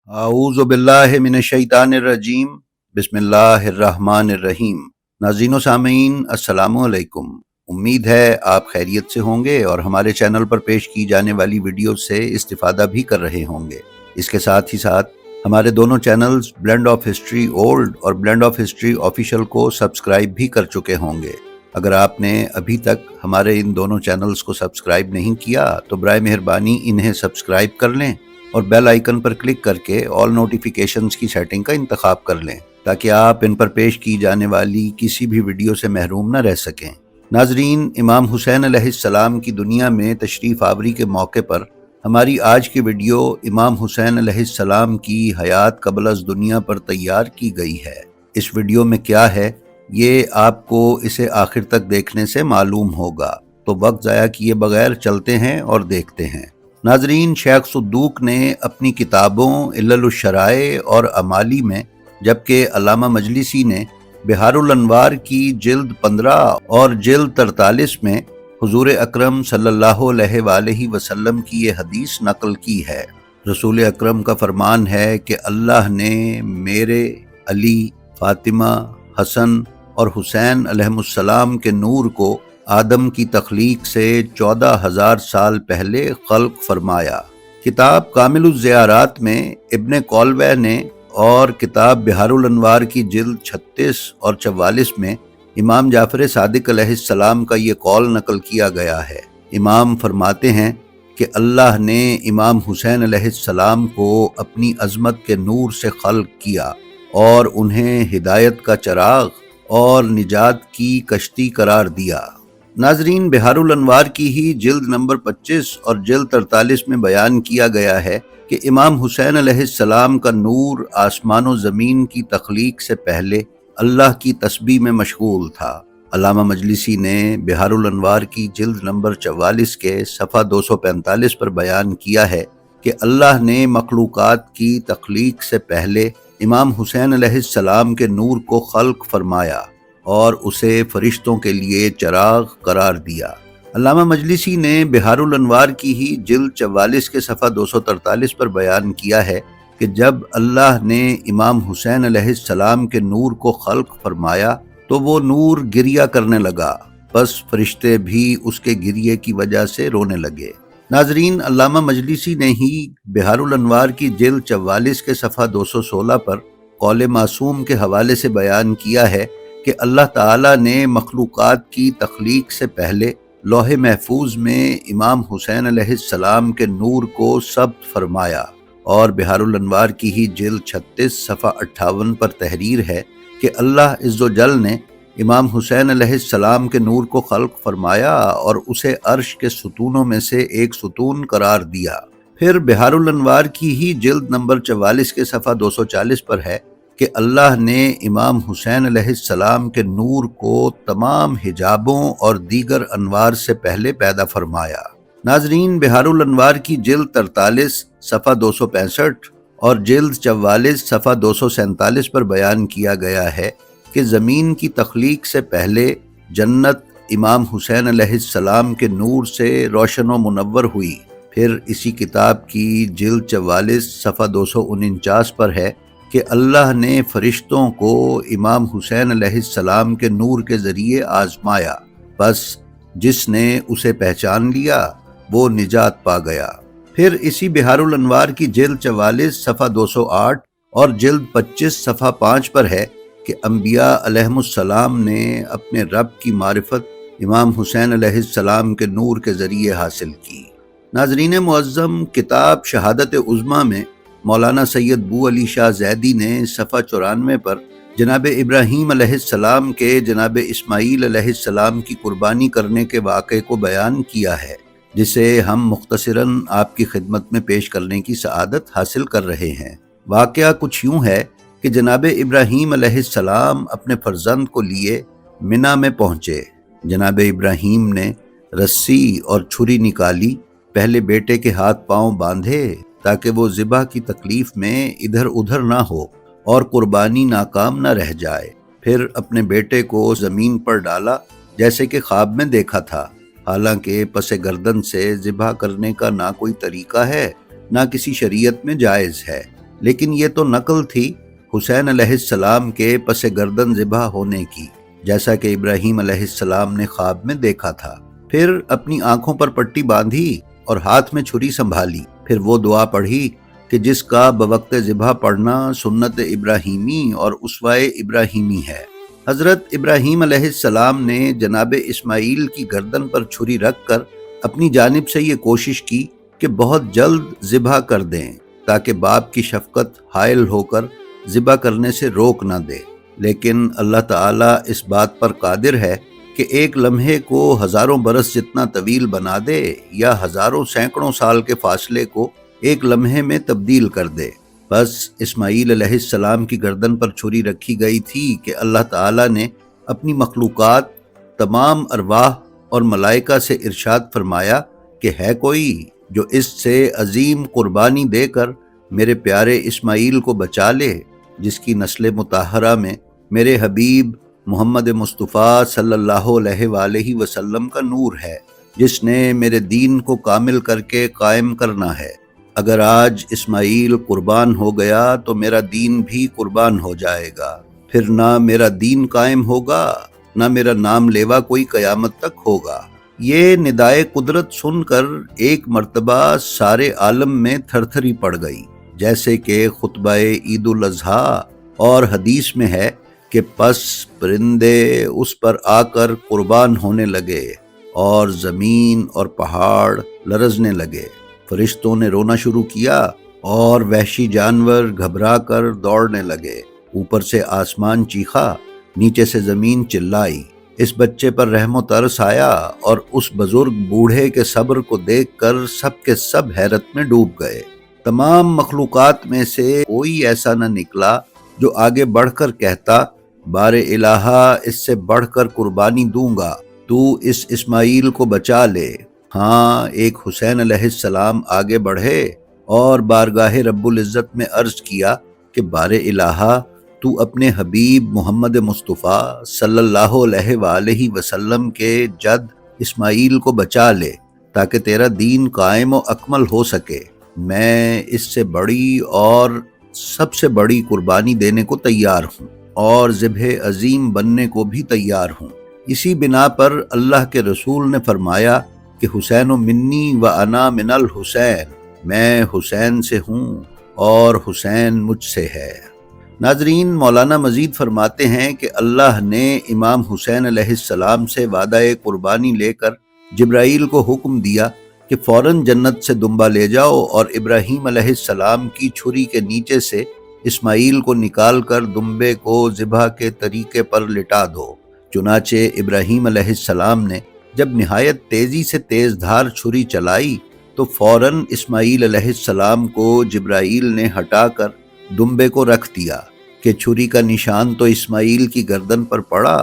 اعوذ باللہ من الشیطان الرجیم بسم اللہ الرحمن الرحیم۔ ناظرین و سامعین السلام علیکم۔ امید ہے آپ خیریت سے ہوں گے اور ہمارے چینل پر پیش کی جانے والی ویڈیو سے استفادہ بھی کر رہے ہوں گے۔ اس کے ساتھ ہی ساتھ ہمارے دونوں channels blend of history old اور بلینڈ آف ہسٹری آفیشیل کو سبسکرائب بھی کر چکے ہوں گے۔ اگر آپ نے ابھی تک ہمارے ان دونوں چینلز کو سبسکرائب نہیں کیا تو برائے مہربانی انہیں سبسکرائب کر لیں اور بیل آئیکن پر کلک کر کے آل نوٹیفیکیشنز کی سیٹنگ کا انتخاب کر لیں تاکہ آپ ان پر پیش کی جانے والی کسی بھی ویڈیو سے محروم نہ رہ سکیں۔ ناظرین، امام حسین علیہ السلام کی دنیا میں تشریف آوری کے موقع پر ہماری آج کی ویڈیو امام حسین علیہ السلام کی حیات قبل از دنیا پر تیار کی گئی ہے۔ اس ویڈیو میں کیا ہے یہ آپ کو اسے آخر تک دیکھنے سے معلوم ہوگا، تو وقت ضائع کیے بغیر چلتے ہیں اور دیکھتے ہیں۔ ناظرین، شیخ صدوق نے اپنی کتابوں علل الشرائع اور امالی میں، جبکہ علامہ مجلسی نے بحار الانوار کی جلد 15 اور جلد 43 میں حضور اکرم صلی اللہ علیہ وآلہ وسلم کی یہ حدیث نقل کی ہے۔ رسول اکرم کا فرمان ہے کہ اللہ نے میرے، علی، فاطمہ، حسن اور حسین علیہ السلام کے نور کو آدم کی تخلیق سے 14,000 سال پہلے خلق فرمایا۔ کتاب کامل الزیارات میں ابن کولوے نے اور کتاب بحار الانوار کی جلد 36 اور 44 میں امام جعفر صادق علیہ السلام کا یہ قول نقل کیا گیا ہے۔ امام فرماتے ہیں کہ اللہ نے امام حسین علیہ السلام کو اپنی عظمت کے نور سے خلق کیا اور انہیں ہدایت کا چراغ اور نجات کی کشتی قرار دیا۔ ناظرین، بحار الانوار کی ہی جلد نمبر 25 اور جلد 43 میں بیان کیا گیا ہے کہ امام حسین علیہ السلام کا نور آسمان و زمین کی تخلیق سے پہلے اللہ کی تسبیح میں مشغول تھا۔ علامہ مجلسی نے بحار الانوار کی جلد نمبر 44 کے صفحہ 245 پر بیان کیا ہے کہ اللہ نے مخلوقات کی تخلیق سے پہلے امام حسین علیہ السلام کے نور کو خلق فرمایا اور اسے فرشتوں کے لیے چراغ قرار دیا۔ علامہ مجلسی نے بحار الانوار کی ہی جلد 44 کے صفحہ 243 پر بیان کیا ہے کہ جب اللہ نے امام حسین علیہ السلام کے نور کو خلق فرمایا تو وہ نور گریہ کرنے لگا، بس فرشتے بھی اس کے گریے کی وجہ سے رونے لگے۔ ناظرین، علامہ مجلسی نے ہی بحار الانوار کی جلد 44 کے صفحہ 216 پر قول معصوم کے حوالے سے بیان کیا ہے کہ اللہ تعالیٰ نے مخلوقات کی تخلیق سے پہلے لوح محفوظ میں امام حسین علیہ السلام کے نور کو ثبت فرمایا، اور بحار الانوار کی ہی جلد 36 صفحہ 58 پر تحریر ہے کہ اللہ عز و جل نے امام حسین علیہ السلام کے نور کو خلق فرمایا اور اسے عرش کے ستونوں میں سے ایک ستون قرار دیا۔ پھر بحار الانوار کی ہی جلد نمبر 44 کے صفحہ 240 پر ہے کہ اللہ نے امام حسین علیہ السلام کے نور کو تمام حجابوں اور دیگر انوار سے پہلے پیدا فرمایا۔ ناظرین، بحار الانوار کی جلد 43 صفحہ 265 اور جلد 44 صفحہ 247 پر بیان کیا گیا ہے کہ زمین کی تخلیق سے پہلے جنت امام حسین علیہ السلام کے نور سے روشن و منور ہوئی۔ پھر اسی کتاب کی جلد 44 صفحہ 249 پر ہے کہ اللہ نے فرشتوں کو امام حسین علیہ السلام کے نور کے ذریعے آزمایا، بس جس نے اسے پہچان لیا وہ نجات پا گیا۔ پھر اسی بحار الانوار کی جلد 44 صفحہ 208 اور جلد 25 صفحہ 5 پر ہے کہ انبیاء علیہ السلام نے اپنے رب کی معرفت امام حسین علیہ السلام کے نور کے ذریعے حاصل کی۔ ناظرین معظم، کتاب شہادت عظمیٰ میں مولانا سید بو علی شاہ زیدی نے صفحہ 94 پر جناب ابراہیم علیہ السلام کے جناب اسماعیل علیہ السلام کی قربانی کرنے کے واقعے کو بیان کیا ہے، جسے ہم مختصراً آپ کی خدمت میں پیش کرنے کی سعادت حاصل کر رہے ہیں۔ واقعہ کچھ یوں ہے کہ جناب ابراہیم علیہ السلام اپنے فرزند کو لیے منا میں پہنچے۔ جناب ابراہیم نے رسی اور چھری نکالی، پہلے بیٹے کے ہاتھ پاؤں باندھے تاکہ وہ ذبح کی تکلیف میں ادھر ادھر نہ ہو اور قربانی ناکام نہ رہ جائے۔ پھر اپنے بیٹے کو زمین پر ڈالا جیسے کہ خواب میں دیکھا تھا، حالانکہ پس گردن سے ذبح کرنے کا نہ کوئی طریقہ ہے نہ کسی شریعت میں جائز ہے۔ لیکن یہ تو نقل تھی حسین علیہ السلام کے پس گردن ذبح ہونے کی، جیسا کہ ابراہیم علیہ السلام نے خواب میں دیکھا تھا۔ پھر اپنی آنکھوں پر پٹی باندھی اور ہاتھ میں چھری سنبھالی، پھر وہ دعا پڑھی کہ جس کا بوقت ذبح پڑھنا سنت ابراہیمی اور اسوہ ابراہیمی ہے۔ حضرت ابراہیم علیہ السلام نے جناب اسماعیل کی گردن پر چھری رکھ کر اپنی جانب سے یہ کوشش کی کہ بہت جلد ذبح کر دیں تاکہ باپ کی شفقت حائل ہو کر ذبح کرنے سے روک نہ دے، لیکن اللہ تعالیٰ اس بات پر قادر ہے کہ ایک لمحے کو ہزاروں برس جتنا طویل بنا دے یا ہزاروں سینکڑوں سال کے فاصلے کو ایک لمحے میں تبدیل کر دے۔ بس اسماعیل علیہ السلام کی گردن پر چھری رکھی گئی تھی کہ اللہ تعالیٰ نے اپنی مخلوقات تمام ارواح اور ملائکہ سے ارشاد فرمایا کہ ہے کوئی جو اس سے عظیم قربانی دے کر میرے پیارے اسماعیل کو بچا لے، جس کی نسل مطہرہ میں میرے حبیب محمد مصطفیٰ صلی اللہ علیہ وآلہ وسلم کا نور ہے، جس نے میرے دین کو کامل کر کے قائم کرنا ہے۔ اگر آج اسماعیل قربان ہو گیا تو میرا دین بھی قربان ہو جائے گا، پھر نہ میرا دین قائم ہوگا نہ میرا نام لیوا کوئی قیامت تک ہوگا۔ یہ ندائے قدرت سن کر ایک مرتبہ سارے عالم میں تھر تھری پڑ گئی، جیسے کہ خطبہ عید الاضحیٰ اور حدیث میں ہے کہ پس پرندے اس پر آ کر قربان ہونے لگے اور زمین اور پہاڑ لرزنے لگے، فرشتوں نے رونا شروع کیا اور وحشی جانور گھبرا کر دوڑنے لگے، اوپر سے آسمان چیخا، نیچے سے زمین چلائی، اس بچے پر رحم و ترس آیا اور اس بزرگ بوڑھے کے صبر کو دیکھ کر سب کے سب حیرت میں ڈوب گئے۔ تمام مخلوقات میں سے کوئی ایسا نہ نکلا جو آگے بڑھ کر کہتا بار الہا اس سے بڑھ کر قربانی دوں گا، تو اس اسماعیل کو بچا لے۔ ہاں، ایک حسین علیہ السلام آگے بڑھے اور بارگاہ رب العزت میں عرض کیا کہ بار الہا تو اپنے حبیب محمد مصطفیٰ صلی اللہ علیہ وآلہ وسلم کے جد اسماعیل کو بچا لے تاکہ تیرا دین قائم و اکمل ہو سکے۔ میں اس سے بڑی اور سب سے بڑی قربانی دینے کو تیار ہوں اور ذبح عظیم بننے کو بھی تیار ہوں۔ اسی بنا پر اللہ کے رسول نے فرمایا کہ حسین منی و انا من الحسین، میں حسین سے ہوں اور حسین مجھ سے ہے۔ ناظرین، مولانا مزید فرماتے ہیں کہ اللہ نے امام حسین علیہ السلام سے وعدہ قربانی لے کر جبرائیل کو حکم دیا کہ فوراً جنت سے دمبا لے جاؤ اور ابراہیم علیہ السلام کی چھری کے نیچے سے اسماعیل کو نکال کر دمبے کو ذبح کے طریقے پر لٹا دو۔ چنانچہ ابراہیم علیہ السلام نے جب نہایت تیزی سے تیز دھار چھری چلائی تو فوراً اسماعیل علیہ السلام کو جبرائیل نے ہٹا کر دمبے کو رکھ دیا کہ چھری کا نشان تو اسماعیل کی گردن پر پڑا،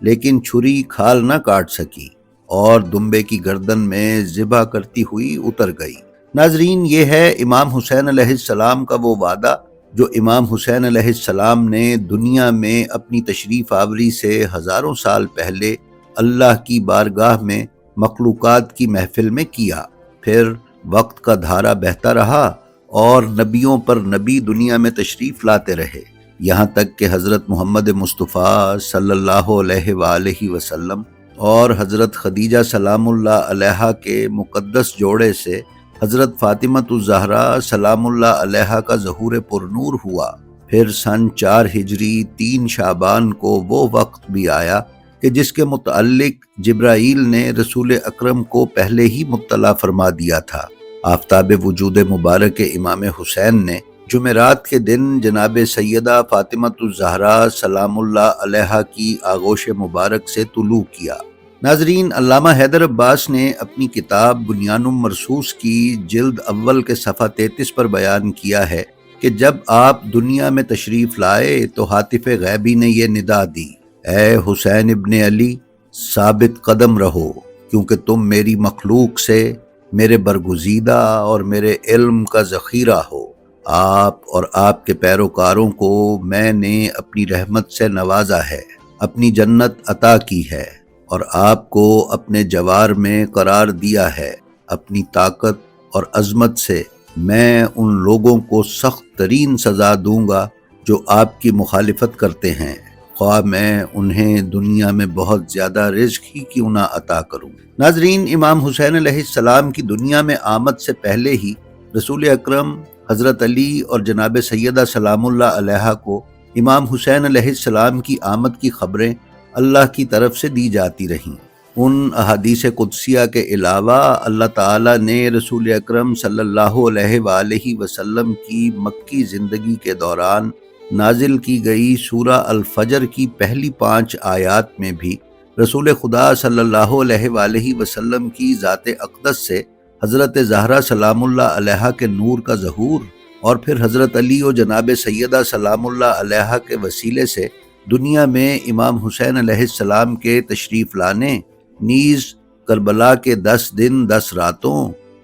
لیکن چھری کھال نہ کاٹ سکی اور دمبے کی گردن میں ذبح کرتی ہوئی اتر گئی۔ ناظرین، یہ ہے امام حسین علیہ السلام کا وہ وعدہ جو امام حسین علیہ السلام نے دنیا میں اپنی تشریف آوری سے ہزاروں سال پہلے اللہ کی بارگاہ میں مخلوقات کی محفل میں کیا۔ پھر وقت کا دھارا بہتا رہا اور نبیوں پر نبی دنیا میں تشریف لاتے رہے، یہاں تک کہ حضرت محمد مصطفیٰ صلی اللہ علیہ وآلہ وسلم اور حضرت خدیجہ سلام اللہ علیہا کے مقدس جوڑے سے حضرت فاطمۃ الزہرا سلام اللہ علیہا کا ظہور پرنور ہوا۔ پھر سن 4 ہجری 3 شعبان کو وہ وقت بھی آیا کہ جس کے متعلق جبرائیل نے رسول اکرم کو پہلے ہی مطلع فرما دیا تھا۔ آفتاب وجود مبارک امام حسین نے جمعرات کے دن جناب سیدہ فاطمۃ الزہرا سلام اللہ علیہا کی آغوش مبارک سے طلوع کیا۔ ناظرین، علامہ حیدر عباس نے اپنی کتاب بنیان مرصوص کی جلد اول کے صفحہ 33 پر بیان کیا ہے کہ جب آپ دنیا میں تشریف لائے تو ہاتف غیبی نے یہ ندا دی، اے حسین ابن علی، ثابت قدم رہو، کیونکہ تم میری مخلوق سے میرے برگزیدہ اور میرے علم کا ذخیرہ ہو۔ آپ اور آپ کے پیروکاروں کو میں نے اپنی رحمت سے نوازا ہے، اپنی جنت عطا کی ہے اور آپ کو اپنے جوار میں قرار دیا ہے۔ اپنی طاقت اور عظمت سے میں ان لوگوں کو سخت ترین سزا دوں گا جو آپ کی مخالفت کرتے ہیں، خواہ میں انہیں دنیا میں بہت زیادہ رزق ہی کیوں نہ عطا کروں۔ ناظرین، امام حسین علیہ السلام کی دنیا میں آمد سے پہلے ہی رسول اکرم حضرت علی اور جناب سیدہ سلام اللہ علیہا کو امام حسین علیہ السلام کی آمد کی خبریں اللہ کی طرف سے دی جاتی رہیں۔ ان احادیث قدسیہ کے علاوہ اللہ تعالیٰ نے رسول اکرم صلی اللہ علیہ وآلہ وسلم کی مکی زندگی کے دوران نازل کی گئی سورہ الفجر کی پہلی 5 آیات میں بھی رسول خدا صلی اللہ علیہ وآلہ وسلم کی ذات اقدس سے حضرت زہرا سلام اللہ علیہا کے نور کا ظہور، اور پھر حضرت علی و جناب سیدہ سلام اللہ علیہا کے وسیلے سے دنیا میں امام حسین علیہ السلام کے تشریف لانے، نیز کربلا کے 10 دن 10 راتوں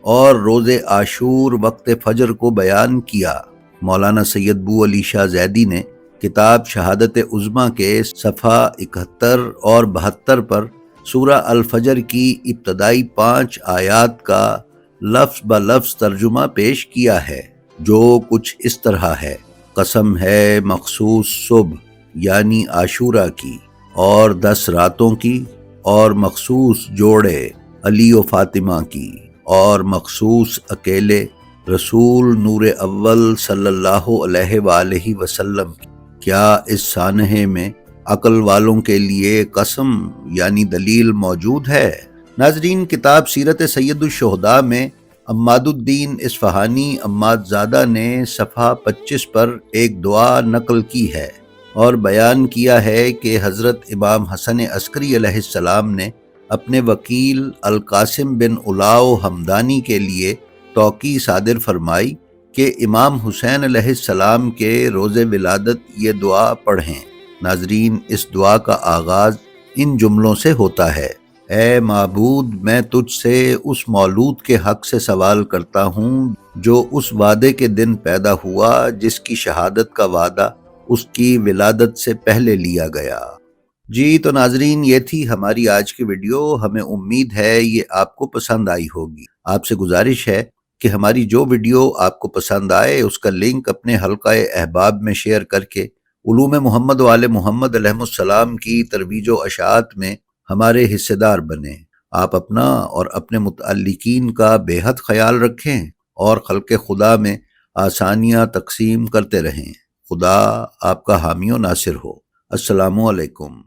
اور روز عاشور وقت فجر کو بیان کیا۔ مولانا سید بو علی شاہ زیدی نے کتاب شہادت عظمیٰ کے صفحہ 71 اور 72 پر سورہ الفجر کی ابتدائی 5 آیات کا لفظ بلفظ ترجمہ پیش کیا ہے، جو کچھ اس طرح ہے: قسم ہے مخصوص صبح یعنی عاشورہ کی اور 10 راتوں کی، اور مخصوص جوڑے علی و فاطمہ کی، اور مخصوص اکیلے رسول نور اول صلی اللہ علیہ وآلہ وسلم کی۔ کیا اس سانحے میں عقل والوں کے لیے قسم یعنی دلیل موجود ہے؟ ناظرین، کتاب سیرت سید الشہداء میں عماد الدین اصفہانی عماد زادہ نے صفحہ 25 پر ایک دعا نقل کی ہے اور بیان کیا ہے کہ حضرت امام حسن عسکری علیہ السلام نے اپنے وکیل القاسم بن الاؤ ہمدانی کے لیے توقیع صادر فرمائی کہ امام حسین علیہ السلام کے روز ولادت یہ دعا پڑھیں۔ ناظرین، اس دعا کا آغاز ان جملوں سے ہوتا ہے: اے معبود، میں تجھ سے اس مولود کے حق سے سوال کرتا ہوں جو اس وعدے کے دن پیدا ہوا جس کی شہادت کا وعدہ اس کی ولادت سے پہلے لیا گیا۔ جی تو ناظرین، یہ تھی ہماری آج کی ویڈیو۔ ہمیں امید ہے یہ آپ کو پسند آئی ہوگی۔ آپ سے گزارش ہے کہ ہماری جو ویڈیو آپ کو پسند آئے اس کا لنک اپنے حلقہ احباب میں شیئر کر کے علوم محمد و آل محمد علیہ السلام کی ترویج و اشاعت میں ہمارے حصے دار بنیں۔ آپ اپنا اور اپنے متعلقین کا بے حد خیال رکھیں اور خلق خدا میں آسانیاں تقسیم کرتے رہیں۔ خدا آپ کا حامی و ناصر ہو۔ السلام علیکم۔